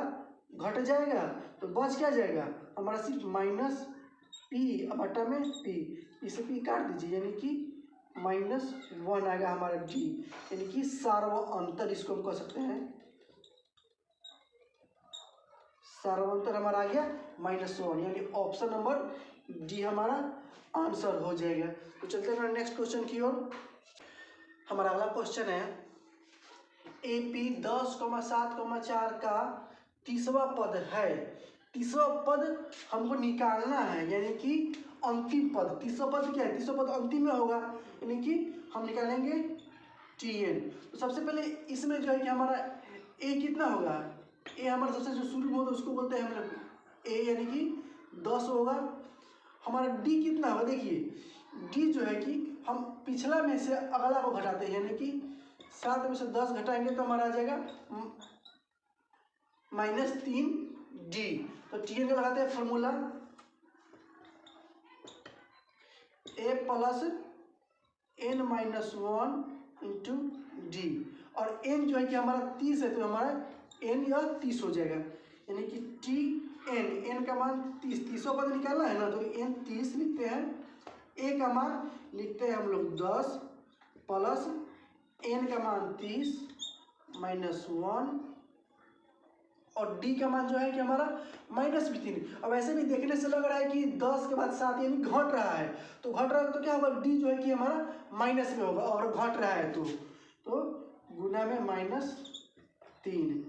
घट जाएगा, तो बच क्या जाएगा हमारा सिर्फ माइनस पी बटा में पी, इसे पी काट दीजिए, यानी कि -1 आएगा हमारा डी, यानी कि सार्वअंतर इसको हम कह सकते हैं। सार्वअंतर हमारा आ गया -1, यानी ऑप्शन नंबर डी हमारा आंसर हो जाएगा। तो चलते हैं नेक्स्ट क्वेश्चन की ओर। हमारा अगला क्वेश्चन है, AP 10,7,4 का तीसरा पद है। तीसरा पद हमको निकालना है, यानी कि अंतिम पद। तीसरा पद क्या है, तीसरा पद अंतिम में होगा, यानी कि हम निकालेंगे TN। तो सबसे पहले इसमें जो है कि हमारा A कितना होगा, A हमारा सबसे जो शुरू में होता है उसको बोलते हैं हम लोग A, यानी कि 10 होगा। हमारा D कितना होगा, देखिए D जो है कि हम पिछला में से अगला को घटाते हैं, यानी कि 7 में से 10 घटाएंगे तो हमारा आ जाएगा -3D। तो TN का लगाते हैं formula, A plus n-1 into D, और n जो है कि हमारा 30 है तो हमारा n या 30 हो जाएगा, यानी कि TN, n का मान 30, 30 पद निकालना है ना, तो n 30 लिखते हैं, a का मान लिखते हैं हम लोग 10 प्लस n का मान 30 -1, और d का मान जो है कि हमारा -3। अब ऐसे भी देखने से लग रहा है कि 10 के बाद 7 यानी घट रहा है, तो घट रहा है तो क्या होगा, d जो है कि हमारा माइनस में होगा, और घट रहा है तो गुना में -3।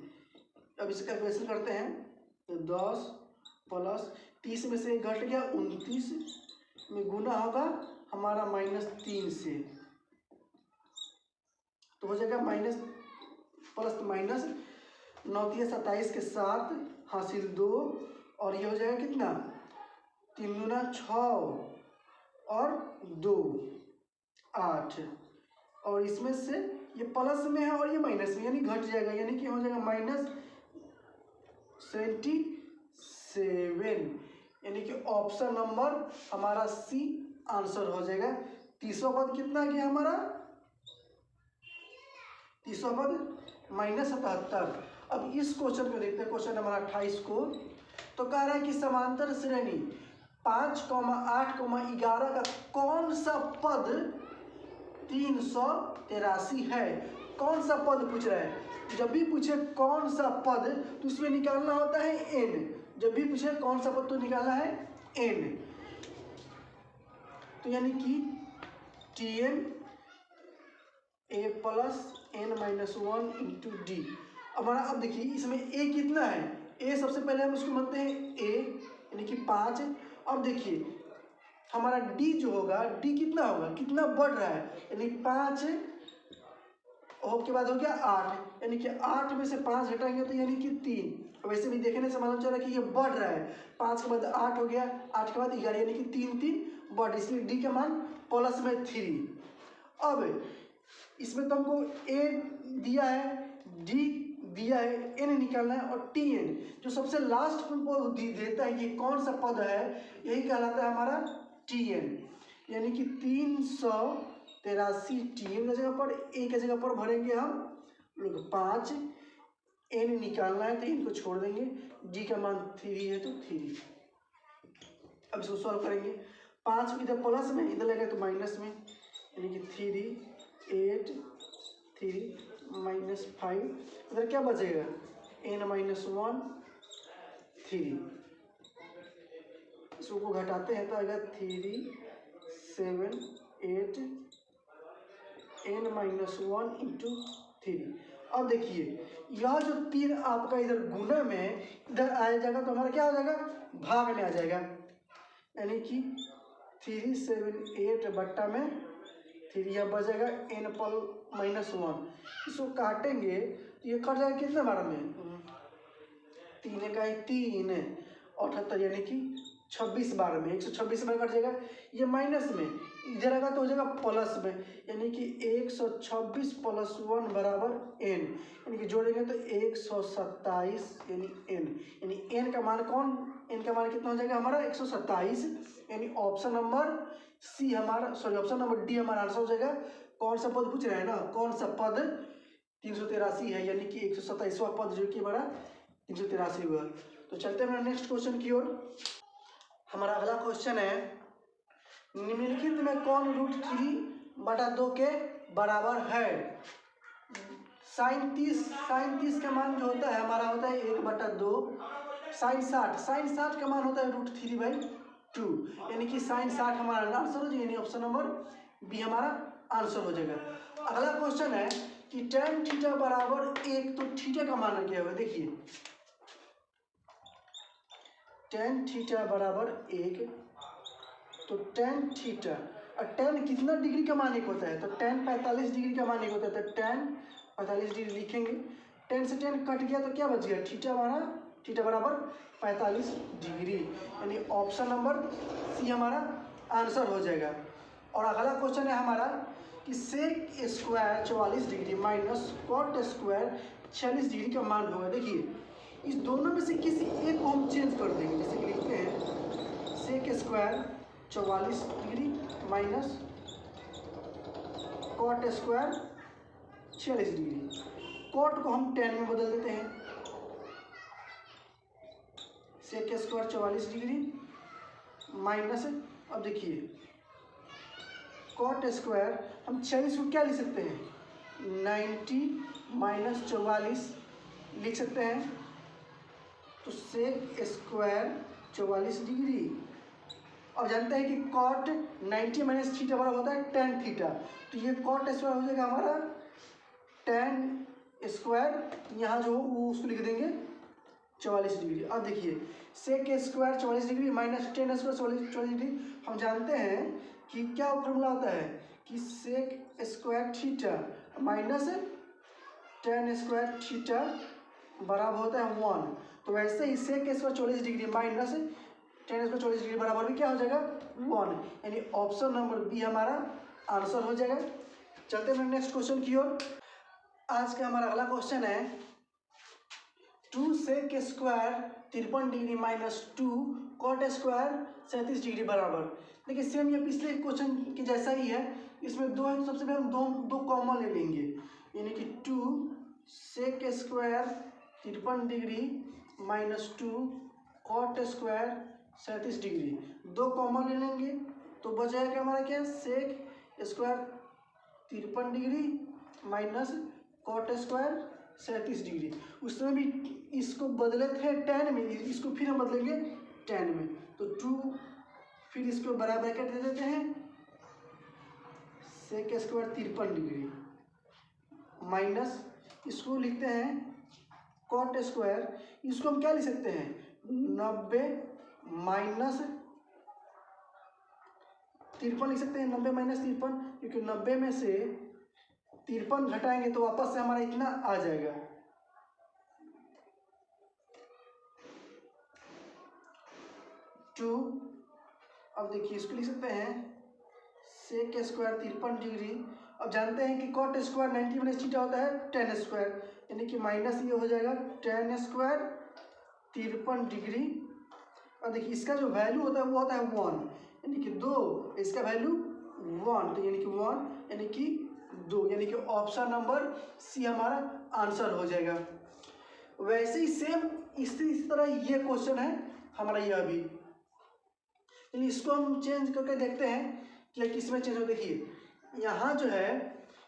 अब इसका कैलकुलेशन करते हैं, तो 10 प्लस 30 में से घट गया 29 में गुना होगा हमारा -3 से, तो हो जाएगा माइनस प्लस 9×27 के 7 हासिल 2 और ये हो जाएगा कितना 3×6 और 2 8 और इसमें से ये प्लस में है और ये माइनस में यानी घट जाएगा यानी कि हो जाएगा -77 यानी कि ऑप्शन नंबर हमारा सी आंसर हो जाएगा। तीसरा पद कितना गया हमारा तीसरा पद -77। अब इस क्वेश्चन को देखते हैं क्वेश्चन नंबर 28 को। तो कह रहा है कि समांतर श्रेणी 5, 8, 11 का कौन सा पद 383 है। कौन सा पद पूछ रहा है। जब भी पूछे कौन सा पद तो उसमें निकालना होता है n। जब भी पूछे कौन सा पद तो निकालना है n। तो यानी कि Tn a plus n -1 into D. हमारा अब देखिए इसमें a कितना है। a सबसे पहले हम इसको मानते हैं a यानी कि 5। अब देखिए हमारा d जो होगा d कितना होगा कितना बढ़ रहा है यानी 5 और के बाद हो गया 8 यानी कि 8 में से 5 घटाएंगे तो यानी कि 3। वैसे भी देखने से मालूम चल रहा है कि ये बढ़ रहा है। 5 के बाद 8 हो गया 8 के बाद 11 यानी कि 3 बढ़ इसलिए d का मान प्लस में 3। अब इसमें तो हमको a दिया है d दिया है n निकालना है और tn जो सबसे लास्ट में देता है ये कौन सा पद है यही कहलाता है हमारा tn यानी कि 383 tn की जगह पर a की जगह पर भरेंगे हम लोग 5 n निकालना है तो इनको छोड़ देंगे d का मान 3 है तो 3। अब इसको सॉल्व करेंगे 5 इधर प्लस में इधर लगे तो माइनस में यानी कि 3 8 3 -5 इधर क्या बचेगा n -1 3। इसको घटाते हैं तो आएगा 3 7 8 n -1 इंटू 3। अब देखिए यह जो 3 आपका इधर गुना में इधर आ जाएगा तो हमारा क्या हो जाएगा भाग में आ जाएगा यानी कि 3 7 8 बट्टा में 3 यह बचेगा n -1। इसको काटेंगे तो ये कट जाएगा कितने बार में 3 का 3 78 यानी कि 26 बार में 126 बार कट जाएगा। ये माइनस में इधर आएगा तो हो जाएगा प्लस में यानी कि 126 + 1 बराबर n यानी कि जोड़ेंगे तो 127 यानी n यानी n का मान n का मान कितना हो जाएगा हमारा 127 यानी ऑप्शन नंबर सी हमारा ऑप्शन नंबर डी हमारा आंसर हो जाएगा। कौन सा पद पूछ रहे हैं ना कौन सा पद 383 है यानी कि 127वां पद जो कि हमारा 383 हुआ। तो चलते हैं नेक्स्ट क्वेश्चन की ओर। हमारा अगला क्वेश्चन है निम्नलिखित में कौन √3/2 के बराबर है। sin 30 का मान जो होता है हमारा होता है 1/2। sin 60 का मान होता है √3/2 यानी कि sin 60 हमारा आंसर हो जाएगा यानी ऑप्शन नंबर बी हमारा आंसर हो जाएगा। अगला क्वेश्चन है कि tan थीटा बराबर 1 तो थीटा का मान क्या होगा। देखिए tan थीटा बराबर 1 तो tan थीटा और tan कितना डिग्री का मान 1 होता है तो tan 45 डिग्री का मान 1 होता है तो tan 45 डिग्री लिखेंगे। tan से tan कट गया तो क्या बच गया थीटा बराबर 45 डिग्री यानी ऑप्शन नंबर सी हमारा आंसर हो जाएगा। और अगला क्वेश्चन है हमारा कि sec square 44 degree minus cot square 46 degree का मान होगा। देखिए इस दोनों में से किसी एक को हम चेंज कर देंगे जैसे कि लिखते हैं sec square 44 degree minus cot square 46 degree. Cot को हम tan में बदल देते हैं सेक स्क्वायर 44 डिग्री माइनस अब देखिए कॉट स्क्वायर हम 46 को क्या लिख सकते हैं 90 - 44 लिख सकते हैं तो सेक स्क्वायर 44 डिग्री। और जानते हैं कि कॉट 90 - थीटा बराबर होता है tan थीटा तो ये कॉट स्क्वायर हो जाएगा हमारा tan स्क्वायर यहाँ जो उसको लिख देंगे 44 डिग्री। अब देखिए sec square 44 degree minus tan square 44 डिग्री हम जानते हैं कि क्या फॉर्मूला होता है कि sec square theta minus tan square theta बराबर होता है 1। तो वैसे ही सेक स्क्वायर 40 डिग्री माइनस टेन स्क्वायर 40 डिग्री बराबर भी क्या हो जाएगा 1, यानी ऑप्शन नंबर बी हमारा आंसर हो जाएगा। चलते हैं नेक्स्ट क्वेश्चन की ओर। आज का हमारा अगला क्वेश्चन है 2 sec square 53 degree minus 2 cot square 37 degree बराबर। देखिए सेम ये पिछले क्वेश्चन के जैसा ही है, इसमें दो है तो सबसे पहले हम दो कॉमन ले लेंगे, यानी कि 2 sec square 53 degree minus 2 cot square 37 degree, दो कॉमन ले लेंगे तो बच जाएगा हमारा क्या sec square 53 degree minus cot square 37 degree. उस समय भी इसको बदले थे tan में, इसको फिर हम बदलेंगे tan में, तो 2 फिर इसको बराबर ब्रैकेट दे देते हैं सेक स्क्वायर 53 डिग्री माइनस इसको लिखते हैं कॉट स्क्वायर, इसको हम क्या लिख सकते हैं 90 माइनस 53 लिख सकते हैं, 90 माइनस 53, क्योंकि 90 में से 53 घटाएंगे तो वापस से हमारा इतना आ जाएगा 2। अब देखिए इसको लिख सकते हैं सेक स्क्वायर 53 डिग्री। अब जानते हैं कि कॉट स्क्वायर 90 माइनस थीटा होता है tan स्क्वायर, यानी कि माइनस ये हो जाएगा tan स्क्वायर 53 डिग्री। अब देखिए इसका जो वैल्यू होता है वो होता है 1, यानी कि 2, इसका वैल्यू 1, तो यानी कि 1 यानी कि 2, यानी कि ऑप्शन नंबर सी हमारा आंसर हो जाएगा। वैसे ही सेम इसी तरह ये क्वेश्चन है हमारा यह भी, यानी इसको हम चेंज करके देखते हैं कि किसमें चेंज हो। देखिए यहाँ जो है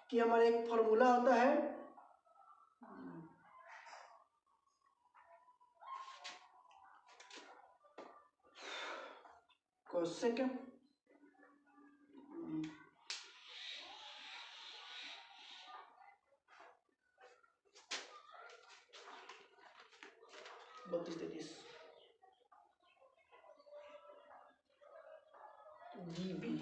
कि हमारा एक फॉर्मूला होता है cosec, what is this dB।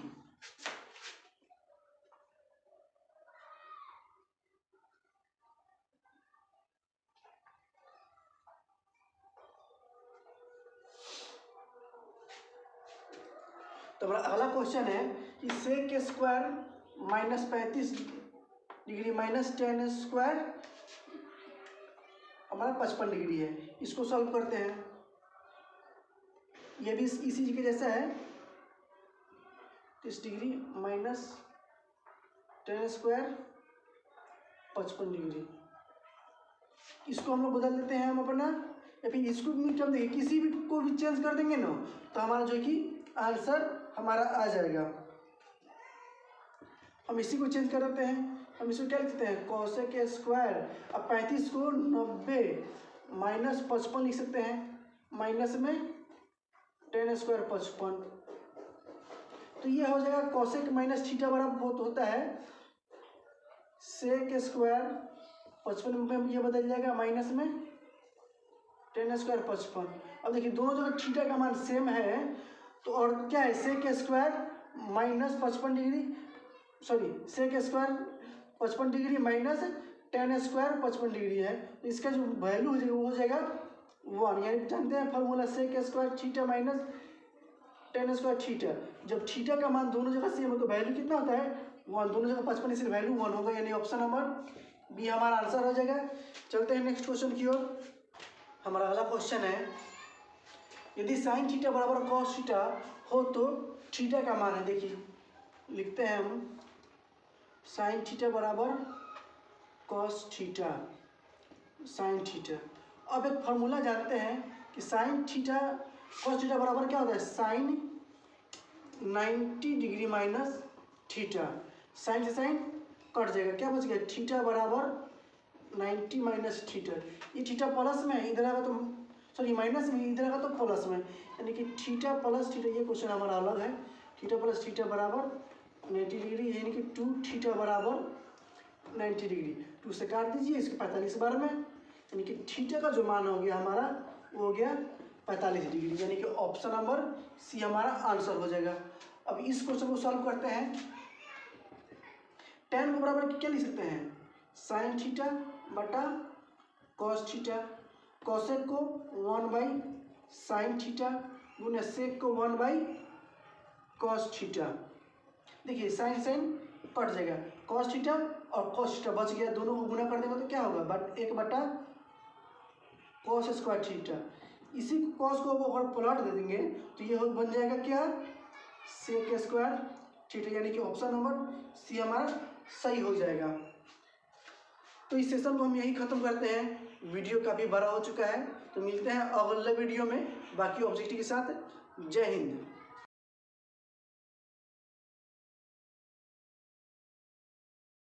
तो हमारा अगला क्वेश्चन है कि sec square minus 35 degree minus tan square हमारा 55 डिग्री है, इसको सॉल्व करते हैं। ये भी इसी के जैसा है 30 degree minus tan square 55 degree, इसको हम लोग बदल देते हैं हम अपना, या फिर इसको हम देखिए किसी भी को भी चेंज कर देंगे ना तो हमारा जो है कि आंसर हमारा आ जाएगा। हम इसी को चेंज कर देते हैं, हम इसको क्या लिखते हैं कोसेक स्क्वायर। अब 35 को 90 माइनस 55 लिख सकते हैं, माइनस में tan स्क्वायर 55, तो ये हो जाएगा कोसेक माइनस थीटा बराबर होता है सेक स्क्वायर 55 में ये बदल जाएगा माइनस में tan स्क्वायर 55। अब देखिए दोनों जगह थीटा का मान सेम है, तो और क्या है sec square minus 55 degree, sorry sec square 55 degree minus tan square 55 degree है, तो इसका जो वैल्यू हो जाएगा वो हो जाएगा 1, यानी जानते हैं formula sec square theta minus tan square theta. जब थीटा का मान दोनों जगह सेम हो तो वैल्यू कितना होता है 1, दोनों जगह 55 इसलिए वैल्यू 1 होगा, यानी ऑप्शन नंबर बी हमारा आंसर हो जाएगा। चलते हैं नेक्स्ट क्वेश्चन की ओर। हमारा अगला क्वेश्चन है यदि साइन थीटा बराबर कॉस थीटा हो तो थीटा का मान है, देखिए लिखते हैं हम साइन थीटा बराबर कॉस थीटा साइन थीटा। अब एक फॉर्मूला जानते हैं कि साइन थीटा कॉस थीटा बराबर क्या होता है sine 90 degree minus theta, sine से साइन कट जाएगा, क्या बच गया थीटा बराबर 90 माइनस थीटा। ये थीटा प्लस में है, इधर आएगा तो सॉरी माइनस में, इधर आएगा तो प्लस में, यानी कि थीटा प्लस थीटा, ये क्वेश्चन हमारा अलग है। थीटा प्लस थीटा बराबर 90 डिग्री, यानी कि 2 थीटा बराबर 90 डिग्री, 2 से काट दीजिए इसके 45 बार में, यानी कि थीटा का जो मान हो गया हमारा वो हो गया 45 डिग्री, यानी कि ऑप्शन नंबर सी हमारा आंसर हो जाएगा। अब इस क्वेश्चन को सॉल्व करते हैं। tan को बराबर क्या लिख सकते हैं साइन थीटा बटा कॉस थीटा, कॉसेक को 1/sin थीटा गुना सेक को 1/cos थीटा। देखिए साइन साइन कट जाएगा, कॉस थीटा और कॉस थीटा बच गया, दोनों को गुना कर देंगे तो क्या होगा, 1/cos² थीटा। इसी कॉस को अगर प्लॉट दे देंगे तो ये बन जाएगा क्या, sec² थीटा, यानी कि ऑप्शन नंबर सी हमारा सही हो जाएगा। तो इस सेशन को हम यही खत्म करते हैं, वीडियो काफ़ी बड़ा हो चुका है, तो मिलते हैं अगले वीडियो में बाकी ऑब्जेक्टिव के साथ। जय हिंद।